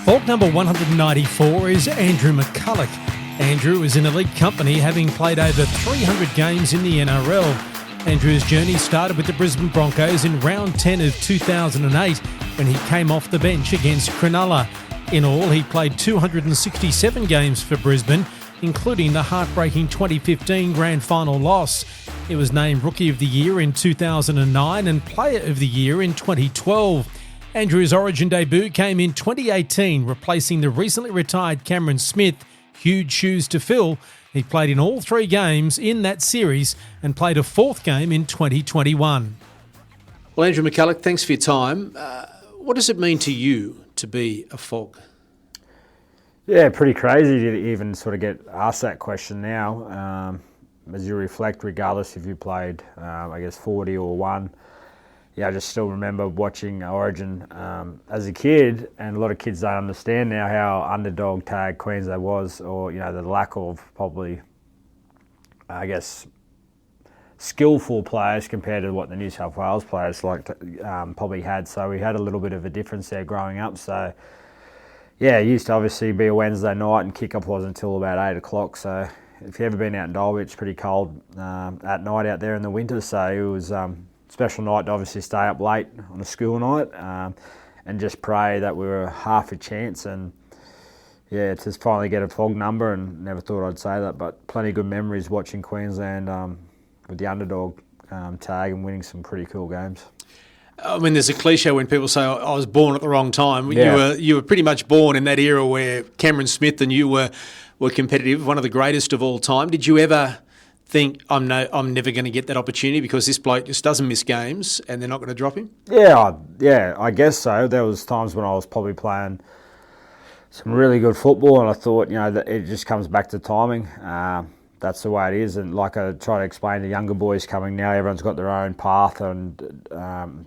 Fault number 194 is Andrew McCullough. Andrew is in elite company, having played over 300 games in the NRL. Andrew's journey started with the Brisbane Broncos in round 10 of 2008 when he came off the bench against Cronulla. In all, he played 267 games for Brisbane, including the heartbreaking 2015 grand final loss. He was named Rookie of the Year in 2009 and Player of the Year in 2012. Andrew's Origin debut came in 2018, replacing the recently retired Cameron Smith. Huge shoes to fill. He played in all 3 games in that series and played a 4th game in 2021. Well, Andrew McCullough, thanks for your time. What does it mean to you to be a FOG? Yeah, pretty crazy to even sort of get asked that question now. As you reflect, regardless if you played, 40 or 1. Yeah, I just still remember watching Origin as a kid, and a lot of kids don't understand now how underdog tag Queensland was, or the lack of probably, skillful players compared to what the New South Wales players probably had. So we had a little bit of a difference there growing up. So yeah, it used to obviously be a Wednesday night, and kickoff wasn't until about 8 o'clock. So if you've ever been out in Dalby, it's pretty cold at night out there in the winter. So it was special night to obviously stay up late on a school night and just pray that we were half a chance. And yeah, to finally get a FOG number, and never thought I'd say that, but plenty of good memories watching Queensland with the underdog tag and winning some pretty cool games. I mean, there's a cliche when people say, I was born at the wrong time. Yeah. You were pretty much born in that era where Cameron Smith and you were competitive, one of the greatest of all time. Did you ever think, I'm never going to get that opportunity because this bloke just doesn't miss games and they're not going to drop him? Yeah, I guess so. There was times when I was probably playing some really good football, and I thought, that it just comes back to timing. That's the way it is. And like I try to explain to younger boys coming now, everyone's got their own path and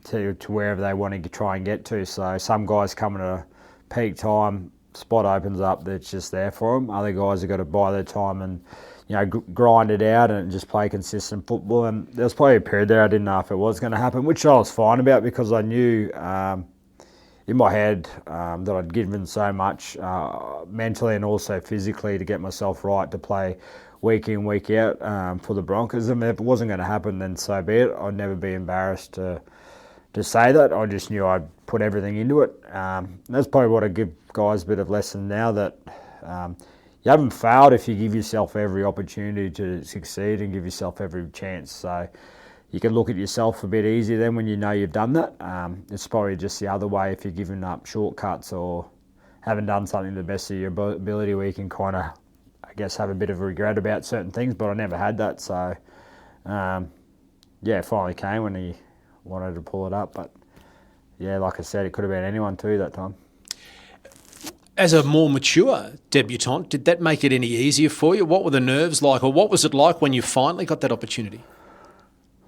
to wherever they want to try and get to. So some guys come at a peak time, spot opens up that's just there for them. Other guys have got to buy their time and grind it out and just play consistent football. And there was probably a period there I didn't know if it was going to happen, which I was fine about because I knew in my head that I'd given so much mentally and also physically to get myself right to play week in, week out for the Broncos. I mean, if it wasn't going to happen, then so be it. I'd never be embarrassed to say that. I just knew I'd put everything into it. That's probably what I give guys a bit of lesson now, that you haven't failed if you give yourself every opportunity to succeed and give yourself every chance. So you can look at yourself a bit easier then when you know you've done that. It's probably just the other way if you're giving up shortcuts or haven't done something to the best of your ability, where you can kind of, have a bit of regret about certain things. But I never had that. So, it finally came when he wanted to pull it up. But, yeah, like I said, it could have been anyone too that time. As a more mature debutant, did that make it any easier for you? What were the nerves like, or what was it like when you finally got that opportunity?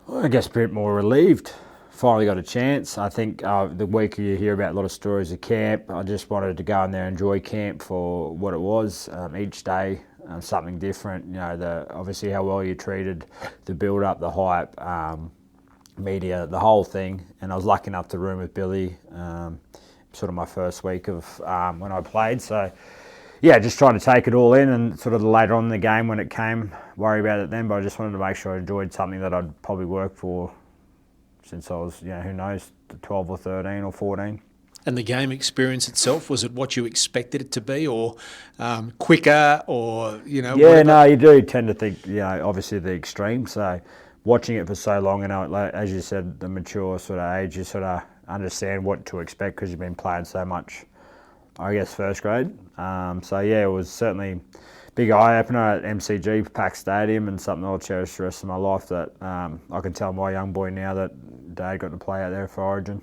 Well, I guess a bit more relieved. Finally got a chance. I think the week you hear about a lot of stories of camp, I just wanted to go in there and enjoy camp for what it was. Each day, something different. Obviously how well you're treated, the build-up, the hype, media, the whole thing. And I was lucky enough to room with Billy, sort of my first week of when I played. So, yeah, just trying to take it all in, and sort of later on in the game when it came, worry about it then. But I just wanted to make sure I enjoyed something that I'd probably worked for since I was, who knows, 12 or 13 or 14. And the game experience itself, was it what you expected it to be, or quicker, or, Yeah, whatever? No, you do tend to think, obviously the extreme. So watching it for so long, and as you said, the mature sort of age, you sort of understand what to expect because you've been playing so much, first grade. It was certainly a big eye-opener at MCG, packed stadium, and something I'll cherish the rest of my life, that I can tell my young boy now that Dad got to play out there for Origin.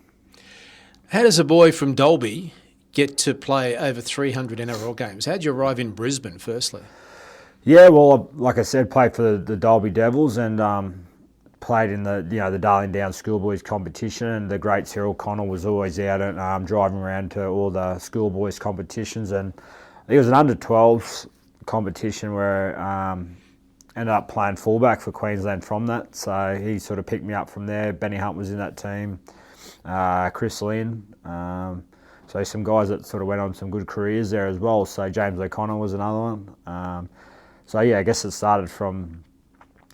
How does a boy from Dalby get to play over 300 NRL games? How did you arrive in Brisbane, firstly? Yeah, well, like I said, played for the Dalby Devils and played in the the Darling Downs schoolboys competition, and the great Cyril Connell was always out and driving around to all the schoolboys competitions, and I think it was an under-12s competition where ended up playing fullback for Queensland from that. So he sort of picked me up from there. Benny Hunt was in that team, Chris Lynn. So some guys that sort of went on some good careers there as well. So James O'Connor was another one. So yeah, I guess it started from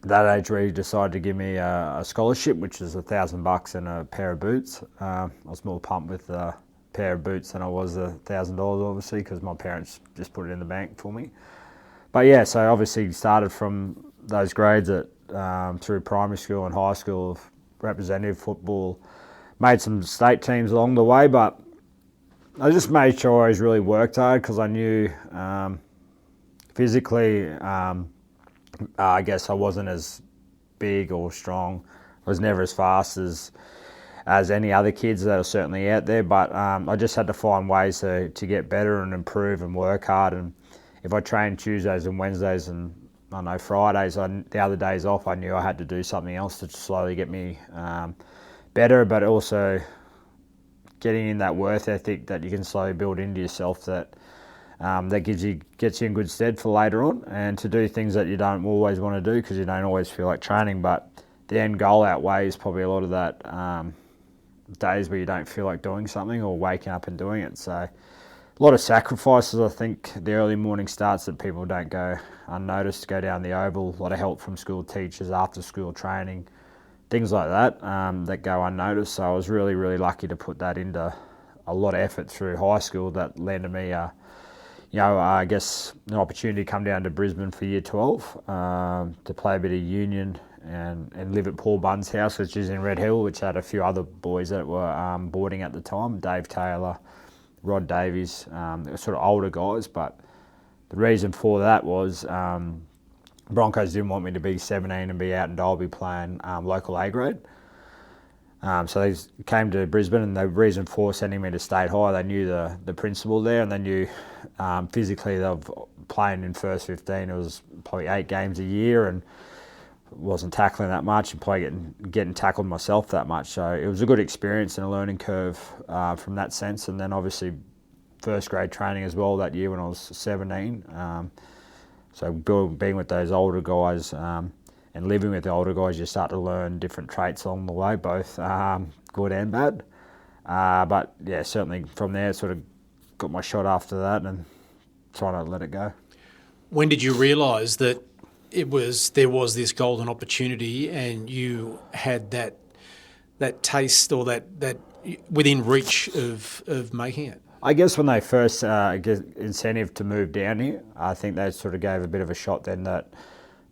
that age where he decided to give me a scholarship, which is $1,000 and a pair of boots. I was more pumped with a pair of boots than I was $1,000, obviously, because my parents just put it in the bank for me. But yeah, so obviously started from those grades through primary school and high school of representative football. Made some state teams along the way, but I just made sure I always really worked hard because I knew physically, I guess I wasn't as big or strong. I was never as fast as any other kids that are certainly out there, but I just had to find ways to get better and improve and work hard. And if I trained Tuesdays and Wednesdays and I know Fridays, the other days off, I knew I had to do something else to slowly get me better, but also getting in that worth ethic that you can slowly build into yourself that gets you in good stead for later on, and to do things that you don't always want to do because you don't always feel like training, but the end goal outweighs probably a lot of that days where you don't feel like doing something or waking up and doing it. So a lot of sacrifices. I think the early morning starts that people don't go unnoticed, go down the oval, a lot of help from school teachers, after school training, things like that that go unnoticed. So I was really, really lucky to put that into a lot of effort through high school that landed me I guess an opportunity to come down to Brisbane for year 12 to play a bit of union and live at Paul Bunn's house, which is in Red Hill, which had a few other boys that were boarding at the time, Dave Taylor, Rod Davies. They were sort of older guys, but the reason for that was Broncos didn't want me to be 17 and be out in Dalby playing local A grade. So they came to Brisbane, and the reason for sending me to State High, they knew the principal there, and they knew physically they were playing in first 15. It was probably 8 games a year, and wasn't tackling that much, and probably getting tackled myself that much. So it was a good experience and a learning curve from that sense. And then obviously first grade training as well that year when I was 17. So being with those older guys and living with the older guys, you start to learn different traits along the way, both good and bad. But yeah, certainly from there, sort of got my shot after that and trying to let it go. When did you realise that there was this golden opportunity and you had that taste or that within reach of making it? I guess when they first get incentive to move down here, I think they sort of gave a bit of a shot then that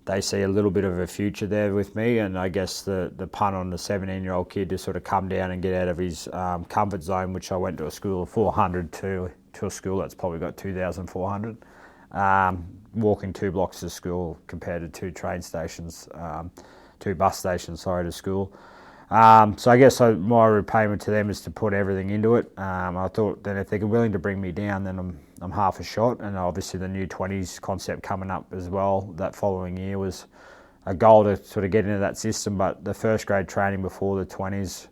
they see a little bit of a future there with me, and I guess the punt on the 17-year-old kid to sort of come down and get out of his comfort zone, which I went to a school of 400 to a school that's probably got 2,400. Walking 2 blocks to school compared to 2 train stations, 2 bus stations, to school. So I guess my repayment to them is to put everything into it. I thought that if they're willing to bring me down, then I'm half a shot. And obviously the new 20s concept coming up as well that following year was a goal to sort of get into that system. But the first grade training before the 20s,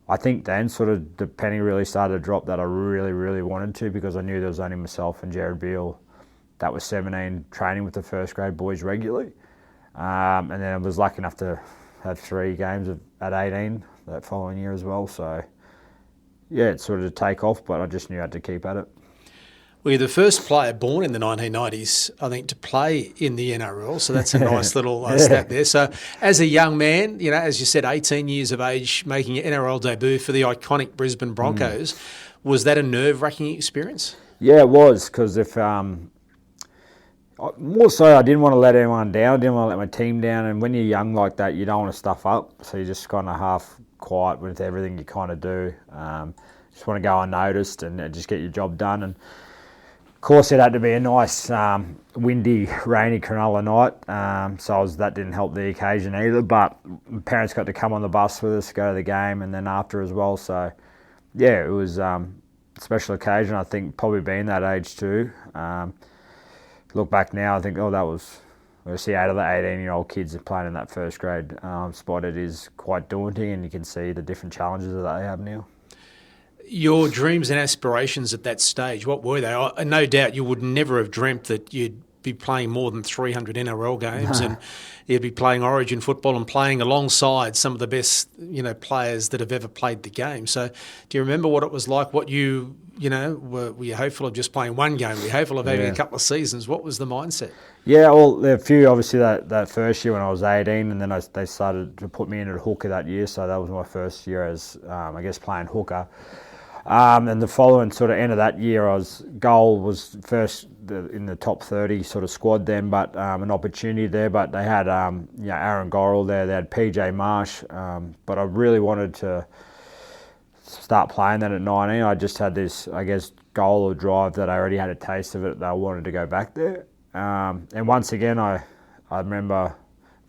I think then sort of the penny really started to drop that I really, really wanted to, because I knew there was only myself and Jared Beale that was 17 training with the first grade boys regularly. And then I was lucky enough to have 3 games at 18 that following year as well. So yeah, it sort of take off, but I just knew I had to keep at it. Well, you're the first player born in the 1990s, I think, to play in the NRL, so that's a nice little stat there. So as a young man, as you said, 18 years of age, making your NRL debut for the iconic Brisbane Broncos, was that a nerve-wracking experience? Yeah, it was, because more so I didn't want to let anyone down, I didn't want to let my team down, and when you're young like that, you don't want to stuff up, so you're just kind of half quiet with everything you kind of do. Just want to go unnoticed and just get your job done. And of course, it had to be a nice, windy, rainy Cronulla night, so that didn't help the occasion either. But my parents got to come on the bus with us, go to the game, and then after as well. So, yeah, it was a special occasion. I think probably being that age too. Look back now, I think, that was obviously 8 of the 18-year-old kids playing in that first grade spot. It is quite daunting, and you can see the different challenges that they have now. Your dreams and aspirations at that stage, what were they? No doubt you would never have dreamt that you'd be playing more than 300 NRL games, and he'd be playing Origin football and playing alongside some of the best, players that have ever played the game. So, do you remember what it was like? What were you hopeful of just playing one game? Were you hopeful of having a couple of seasons? What was the mindset? Yeah, well, there were a few, obviously, that first year when I was 18, and then they started to put me in at hooker that year, so that was my first year as, playing hooker. And the following sort of end of that year, goal was first in the top 30 sort of squad then, but an opportunity there. But they had Aaron Gorrell there, they had PJ Marsh, but I really wanted to start playing that at 19. I just had this, goal or drive that I already had a taste of it, that I wanted to go back there. And once again, I remember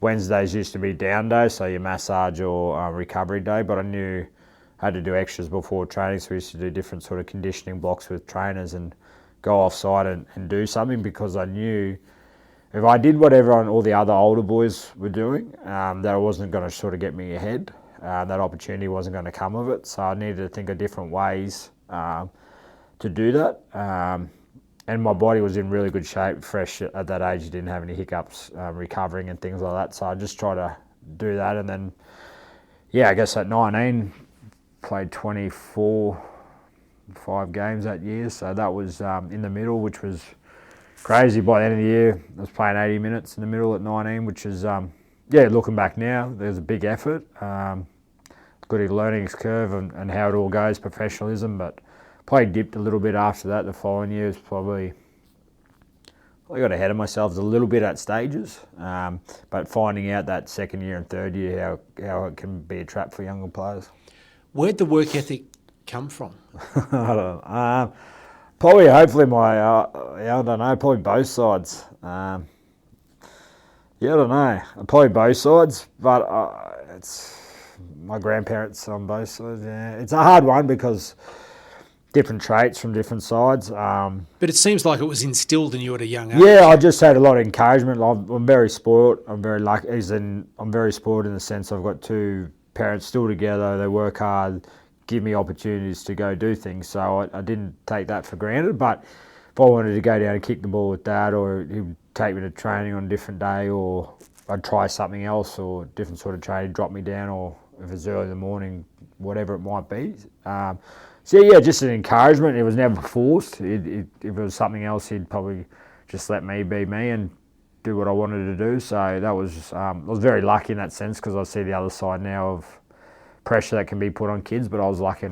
Wednesdays used to be down day, so your massage or recovery day, but I knew I had to do extras before training, so we used to do different sort of conditioning blocks with trainers and go offside and do something, because I knew if I did what all the other older boys were doing, that it wasn't going to sort of get me ahead. That opportunity wasn't going to come of it, so I needed to think of different ways to do that. And my body was in really good shape, fresh at that age. You didn't have any hiccups recovering and things like that, so I just tried to do that. And then, at 19, played 24, 5 games that year, so that was in the middle, which was crazy. By the end of the year, I was playing 80 minutes in the middle at 19, which is, looking back now, there's a big effort. Good learning curve and how it all goes, professionalism, but probably dipped a little bit after that. The following year was probably I got ahead of myself a little bit at stages, but finding out that second year and third year how it can be a trap for younger players. Where'd the work ethic come from? I don't know. Probably, hopefully, I don't know, probably both sides. I don't know. Probably both sides, but it's my grandparents on both sides. Yeah, it's a hard one because different traits from different sides. But it seems like it was instilled in you at a young age. Yeah, I just had a lot of encouragement. I'm very spoiled. I'm very lucky. I'm very spoiled in the sense I've got two parents still together. They work hard, give me opportunities to go do things. So I didn't take that for granted. But if I wanted to go down and kick the ball with Dad, or he'd take me to training on a different day, or I'd try something else or different sort of training, drop me down, or if it's early in the morning, whatever it might be. Just an encouragement. It was never forced. If it was something else, he'd probably just let me be me and do what I wanted to do. So that was, I was very lucky in that sense, because I see the other side now of pressure that can be put on kids, but I was lucky I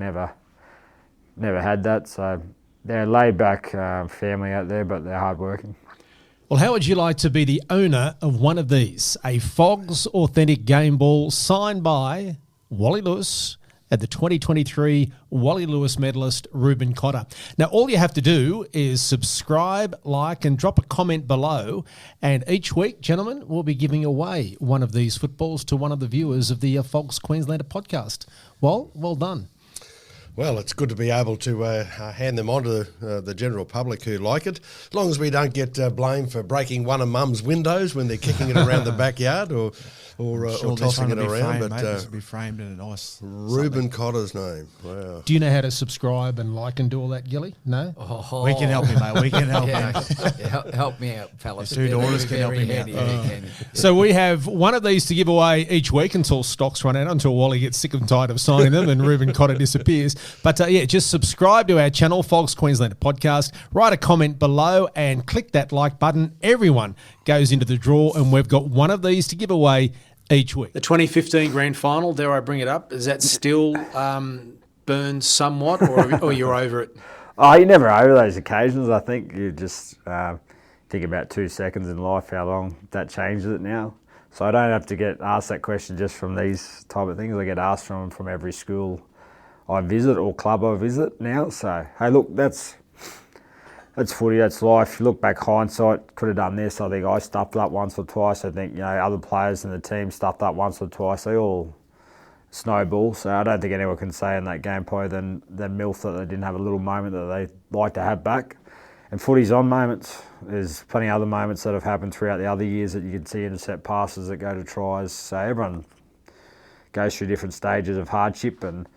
never had that. So they're laid back family out there, but they're hardworking. Well, how would you like to be the owner of one of these? A FOGS authentic game ball signed by Wally Lewis at the 2023 Wally Lewis medalist Reuben Cotter. Now, all you have to do is subscribe, like, and drop a comment below. And each week, gentlemen, we'll be giving away one of these footballs to one of the viewers of the FOGS Queenslander podcast. Well done. Well, it's good to be able to hand them on to the general public who like it, as long as we don't get blamed for breaking one of Mum's windows when they're kicking it around the backyard or tossing it around. Framed, but this will be framed in a nice Reuben Cotter's name. Wow. Do you know how to subscribe and like and do all that, Gilly? No? Oh. We can help you, mate. We can help you. Help me out, fellas. The two daughters can help you out. So we have one of these to give away each week until stocks run out, until Wally gets sick and tired of signing them and Reuben Cotter disappears. But just subscribe to our channel, FOGS Queenslander Podcast. Write a comment below and click that like button. Everyone goes into the draw, and we've got one of these to give away each week. The 2015 grand final, dare I bring it up, is that still burned somewhat, or you're over it? Oh, you're never over those occasions. I think you just think about 2 seconds in life, how long that changes it now. So I don't have to get asked that question just from these type of things. I get asked from every school I visit or club I visit now. So, hey, look, that's footy, that's life. You look back, hindsight, could have done this. I think I stuffed up once or twice. I think, other players in the team stuffed up once or twice. They all snowball. So I don't think anyone can say in that game probably than MILF that they didn't have a little moment that they like to have back. And footy's on moments. There's plenty of other moments that have happened throughout the other years that you can see intercept passes that go to tries. So everyone goes through different stages of hardship, and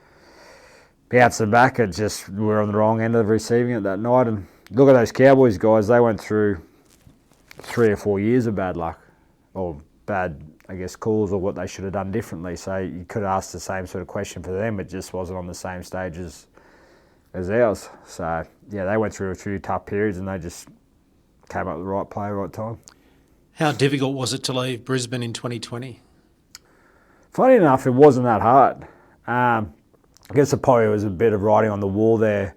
outs and back, it just we're on the wrong end of receiving it that night. And look at those Cowboys guys; they went through 3 or 4 years of bad luck or bad, I guess, calls or what they should have done differently. So you could ask the same sort of question for them. It just wasn't on the same stage as ours. So, yeah, they went through a few tough periods and they just came up with the right play, right time. How difficult was it to leave Brisbane in 2020? Funny enough, it wasn't that hard. I guess it probably was a bit of writing on the wall there.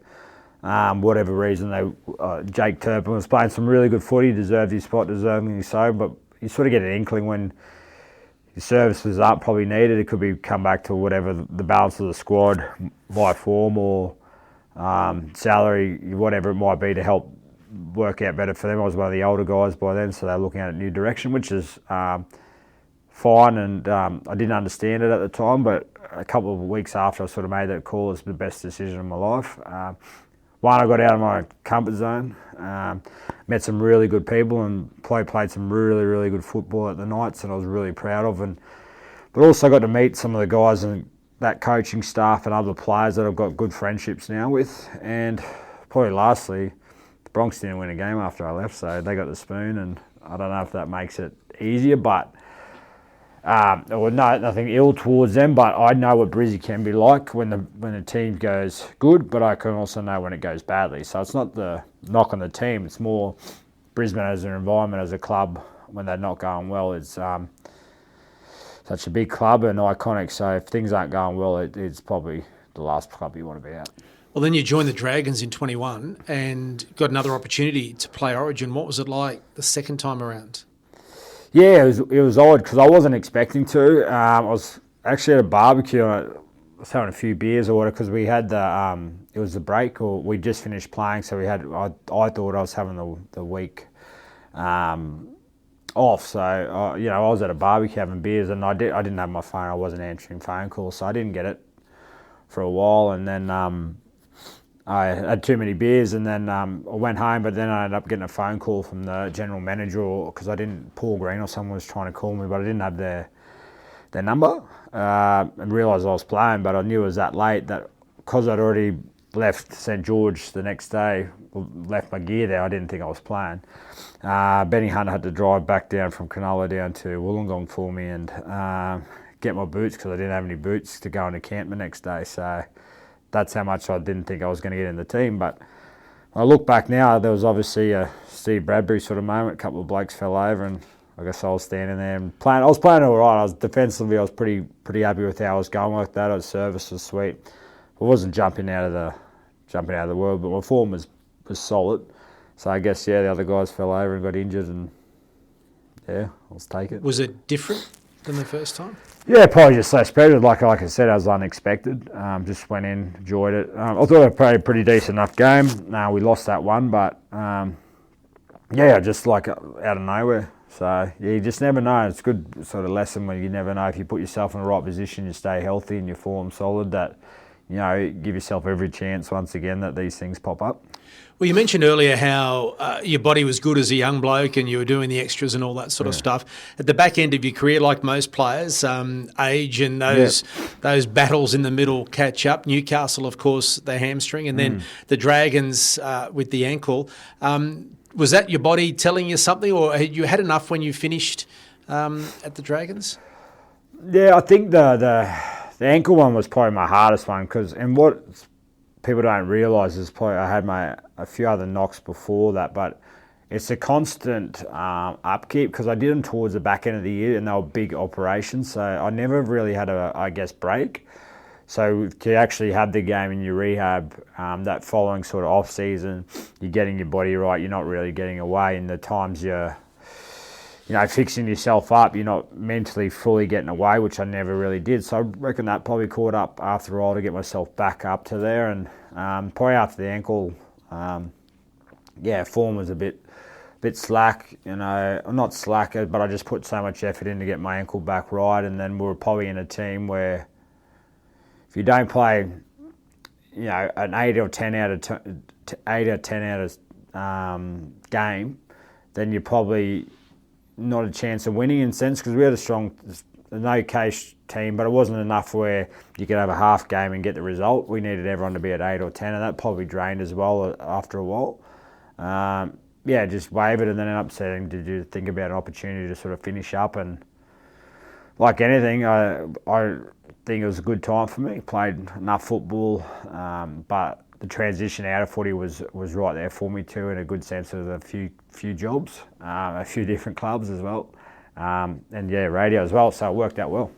Whatever reason, Jake Turpin was playing some really good footy, deserved his spot, deservingly so, but you sort of get an inkling when your services aren't probably needed. It could be come back to whatever the balance of the squad, by form or salary, whatever it might be to help work out better for them. I was one of the older guys by then, so they're looking at a new direction, which is fine, and I didn't understand it at the time, but a couple of weeks after I sort of made that call, it's the best decision of my life. One, I got out of my comfort zone, met some really good people and played some really, really good football at the Knights, and I was really proud of. But also got to meet some of the guys and that coaching staff and other players that I've got good friendships now with. And probably lastly, the Bronx didn't win a game after I left, so they got the spoon, and I don't know if that makes it easier, but nothing ill towards them, but I know what Brizzy can be like when the team goes good, but I can also know when it goes badly. So it's not the knock on the team, it's more Brisbane as an environment, as a club, when they're not going well. It's such a big club and iconic, so if things aren't going well, it's probably the last club you want to be at. Well, then you joined the Dragons in 21 and got another opportunity to play Origin. What was it like the second time around? Yeah, it was odd because I wasn't expecting to. I was actually at a barbecue and I was having a few beers or whatever because we had it was the break, or we just finished playing, so I thought I was having the week off. So I was at a barbecue having beers, and I didn't have my phone. I wasn't answering phone calls, so I didn't get it for a while, and then I had too many beers, and then I went home, but then I ended up getting a phone call from the general manager, because Paul Green or someone was trying to call me, but I didn't have their number, and realised I was playing, but I knew it was that late that because I'd already left St George the next day, left my gear there, I didn't think I was playing. Benny Hunter had to drive back down from Cronulla down to Wollongong for me and get my boots, because I didn't have any boots to go into camp the next day, so that's how much I didn't think I was going to get in the team. But when I look back now, there was obviously a Steve Bradbury sort of moment. A couple of blokes fell over, and I guess I was standing there and playing. I was playing all right. I was defensively, I was pretty happy with how I was going like that. Service was sweet. I wasn't jumping out of the world, but my form was solid. So I guess the other guys fell over and got injured, and let's take it. Was it different than the first time? Yeah, probably just so special. Like I said, I was unexpected. Just went in, enjoyed it. I thought I played a pretty decent enough game. We lost that one, but just like out of nowhere. So you just never know. It's a good sort of lesson when you never know. If you put yourself in the right position, you stay healthy and your form solid, that give yourself every chance once again that these things pop up. Well, you mentioned earlier how your body was good as a young bloke and you were doing the extras and all that sort of stuff. At the back end of your career, like most players, age and those battles in the middle catch up. Newcastle, of course, the hamstring, and then the Dragons with the ankle. Was that your body telling you something, or had you had enough when you finished at the Dragons? Yeah, I think the ankle one was probably my hardest one, and what people don't realise is probably I had a few other knocks before that, but it's a constant upkeep, because I did them towards the back end of the year and they were big operations, so I never really had a break. So to actually have the game in your rehab, that following sort of off season, you're getting your body right, you're not really getting away, and the times you're fixing yourself up, you're not mentally fully getting away, which I never really did. So I reckon that probably caught up after a while to get myself back up to there. And probably after the ankle, form was a bit slack, not slack, but I just put so much effort in to get my ankle back right. And then we were probably in a team where if you don't play, an 8 or 10 out of game, then you're probably not a chance of winning in a sense, because we had a strong, no-case team, but it wasn't enough where you could have a half game and get the result. We needed everyone to be at 8 or 10, and that probably drained as well after a while. just wavered and then ended up saying, did you think about an opportunity to sort of finish up? And like anything, I think it was a good time for me. Played enough football, but the transition out of footy was right there for me too, in a good sense of a few jobs, a few different clubs as well, and radio as well. So it worked out well.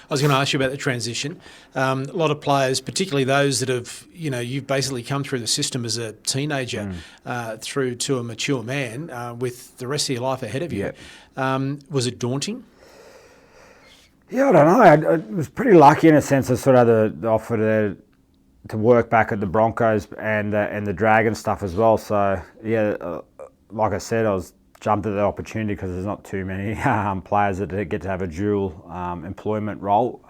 I was going to ask you about the transition. A lot of players, particularly those that have, you've basically come through the system as a teenager through to a mature man with the rest of your life ahead of you. Yep. Was it daunting? Yeah, I don't know. I was pretty lucky in a sense. I sort of had the offer to work back at the Broncos and the Dragons stuff as well. So, like I said, I was jumped at the opportunity because there's not too many players that get to have a dual employment role.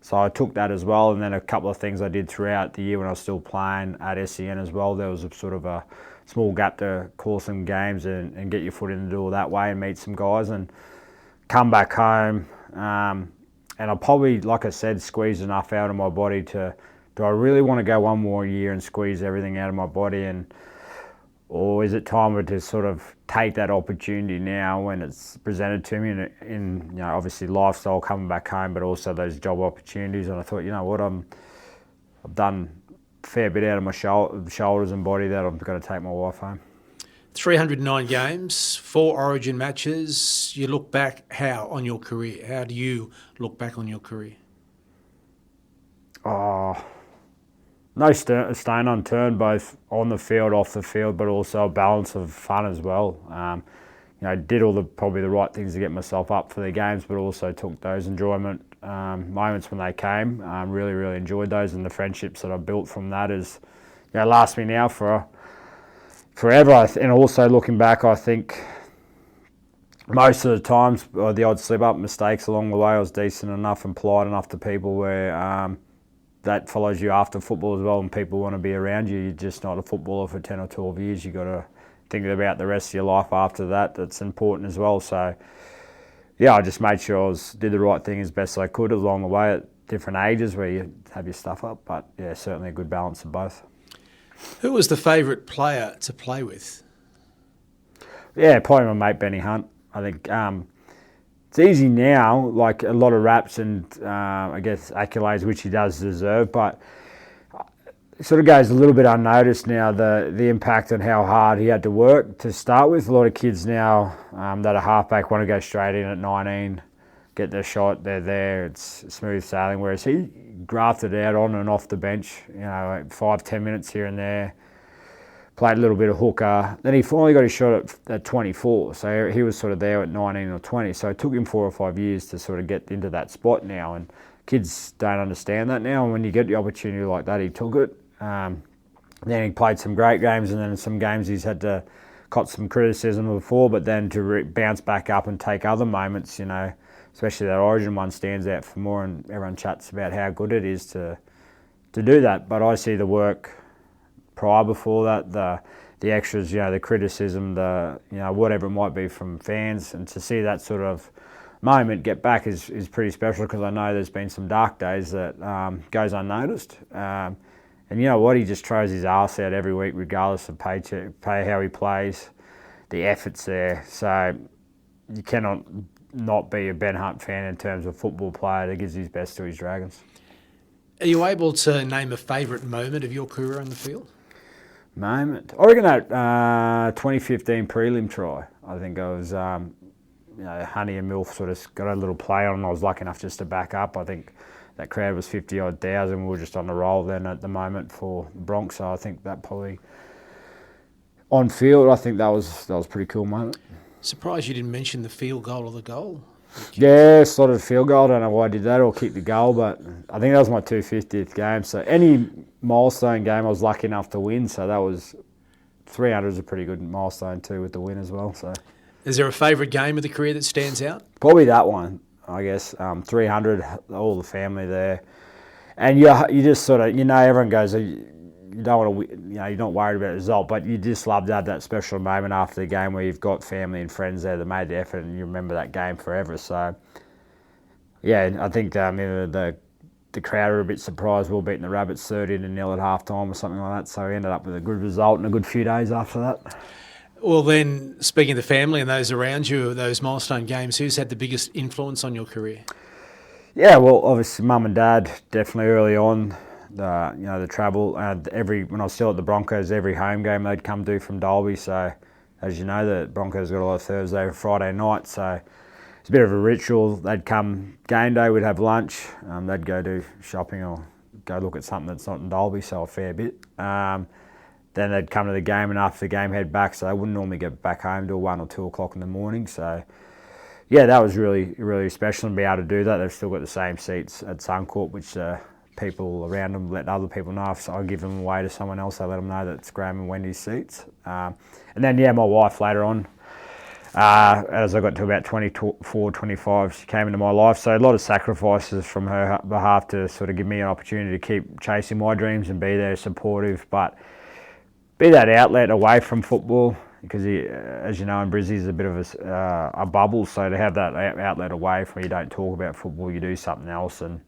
So I took that as well. And then a couple of things I did throughout the year when I was still playing at SEN as well. There was a sort of a small gap to call some games and get your foot in the door that way and meet some guys and come back home. And I probably, like I said, squeezed enough out of my body to, do I really want to go one more year and squeeze everything out of my body, or is it time to sort of take that opportunity now when it's presented to me in obviously lifestyle coming back home, but also those job opportunities? And I thought, you know what, I've done a fair bit out of my shoulders and body that I'm going to take my wife home. 309 games, 4 Origin matches. You look back on your career? How do you look back on your career? Oh, no stone unturned, both on the field, off the field, but also a balance of fun as well. Did probably the right things to get myself up for the games, but also took those enjoyment moments when they came. Really, really enjoyed those, and the friendships that I built from that last me now for forever. And also looking back, I think most of the times, the odd slip-up mistakes along the way, I was decent enough and polite enough to people where that follows you after football as well, and people want to be around you. You're just not a footballer for 10 or 12 years. You've got to think about the rest of your life after that. That's important as well. So, I just made sure I did the right thing as best I could along the way at different ages where you have your stuff up. But, certainly a good balance of both. Who was the favourite player to play with? Yeah, probably my mate Benny Hunt. I think it's easy now, like a lot of raps and I guess accolades, which he does deserve, but it sort of goes a little bit unnoticed now, the impact on how hard he had to work to start with. A lot of kids now that are halfback want to go straight in at 19, get their shot, they're there, it's smooth sailing, whereas he grafted out on and off the bench, 5-10 minutes here and there, played a little bit of hooker. Then he finally got his shot at 24, so he was sort of there at 19 or 20. So it took him 4 or 5 years to sort of get into that spot now, and kids don't understand that now. And when you get the opportunity like that, he took it. Then he played some great games, and then some games he's had to caught some criticism before, but then to bounce back up and take other moments, especially that Origin one stands out for more, and everyone chats about how good it is to do that. But I see the work prior before that, the extras, the criticism, whatever it might be from fans, and to see that sort of moment get back is pretty special, because I know there's been some dark days that goes unnoticed. And you know what, he just throws his arse out every week regardless of pay how he plays. The effort's there, so you cannot not be a Ben Hunt fan in terms of football player that gives his best to his Dragons. Are you able to name a favourite moment of your career on the field? Moment? I reckon that 2015 prelim try. I think I was, Honey and Milf sort of got a little play on, and I was lucky enough just to back up. I think that crowd was 50-odd thousand. We were just on the roll then at the moment for the Bronx, so I think that probably on field, I think that was a pretty cool moment. Surprised you didn't mention the field goal or the goal. Yeah, slotted a field goal. I don't know why I did that or kicked the goal, but I think that was my 250th game. So any milestone game I was lucky enough to win, so that was 300 is a pretty good milestone too with the win as well. So, is there a favourite game of the career that stands out? Probably that one, I guess. 300, all the family there, and you just sort of everyone goes. You don't want to, you're not worried about the result, but you just love to have that special moment after the game where you've got family and friends there that made the effort, and you remember that game forever. So, I think the crowd were a bit surprised we were beating the Rabbits 30-0 at half time or something like that. So we ended up with a good result and a good few days after that. Well, then, speaking of the family and those around you, those milestone games, who's had the biggest influence on your career? Yeah, well, obviously, mum and dad definitely early on. The travel. When I was still at the Broncos, every home game they'd come do from Dalby. So, as you know, the Broncos got a lot of Thursday and Friday night. So it's a bit of a ritual. They'd come game day, we'd have lunch. They'd go do shopping or go look at something that's not in Dalby, so a fair bit. Then they'd come to the game, and after the game, head back. So they wouldn't normally get back home till 1 or 2 o'clock in the morning. So, yeah, that was really, really special and be able to do that. They've still got the same seats at Suncorp, which people around them let other people know. If I give them away to someone else, they let them know that it's Graham and Wendy's seats. And then, my wife later on, as I got to about 24, 25, she came into my life. So a lot of sacrifices from her behalf to sort of give me an opportunity to keep chasing my dreams and be there supportive, but be that outlet away from football, because as you know, in Brizzy is a bit of a bubble. So to have that outlet away from, you don't talk about football, you do something else, and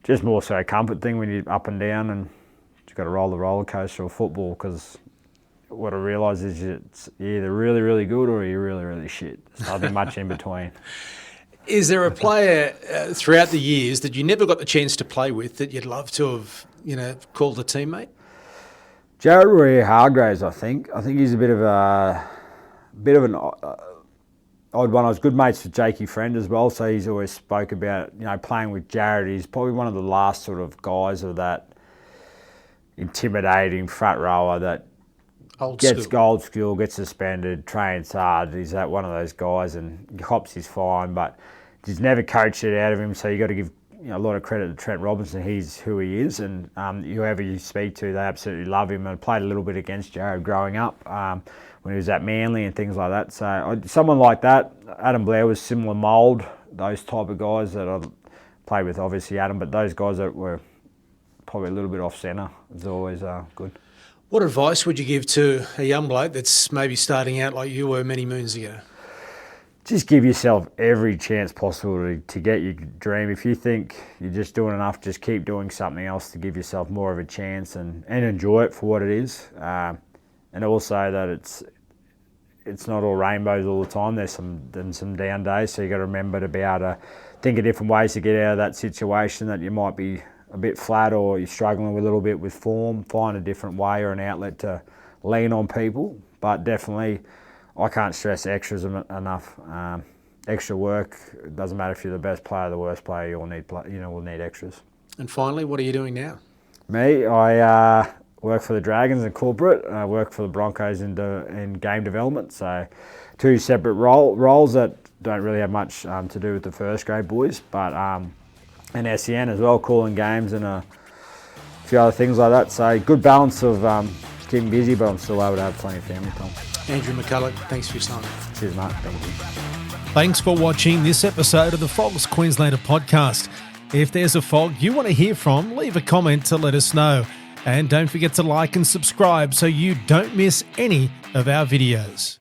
just more so a comfort thing when you're up and down and you've got to roll the roller coaster of football, because what I realise is you're either really, really good or you're really, really shit. There's nothing much in between. Is there a player throughout the years that you never got the chance to play with that you'd love to have, called a teammate? Jared Royer-Hargraves, I think. I think he's a bit of an odd one. I was good mates with Jakey Friend as well, so he's always spoke about, playing with Jared. He's probably one of the last sort of guys of that intimidating front rower that gets old school, gets suspended, trains hard. He's one of those guys, and hops is fine, but he's never coached it out of him, so you got to give a lot of credit to Trent Robinson. He's who he is, and whoever you speak to, they absolutely love him. I played a little bit against Jared growing up when he was at Manly and things like that. So someone like that, Adam Blair was similar mould, those type of guys that I played with, obviously Adam, but those guys that were probably a little bit off centre was always good. What advice would you give to a young bloke that's maybe starting out like you were many moons ago? Just give yourself every chance possible to get your dream. If you think you're just doing enough, just keep doing something else to give yourself more of a chance and enjoy it for what it is. And also that it's not all rainbows all the time. There's some down days, so you got to remember to be able to think of different ways to get out of that situation that you might be a bit flat or you're struggling with a little bit with form. Find a different way or an outlet to lean on people. But definitely, I can't stress extras enough. Extra work. It doesn't matter if you're the best player or the worst player. You'll need extras. And finally, what are you doing now? Me, I work for the Dragons in corporate. I work for the Broncos in game development. So, 2 separate roles that don't really have much to do with the first grade boys, but and SEN as well, calling games and a few other things like that. So, good balance of keeping busy, but I'm still able to have plenty of family time. Andrew McCullough, thanks for your time. Cheers, mate. Thank you. Thanks for watching this episode of the FOGS Queenslander Podcast. If there's a FOG you want to hear from, leave a comment to let us know. And don't forget to like and subscribe so you don't miss any of our videos.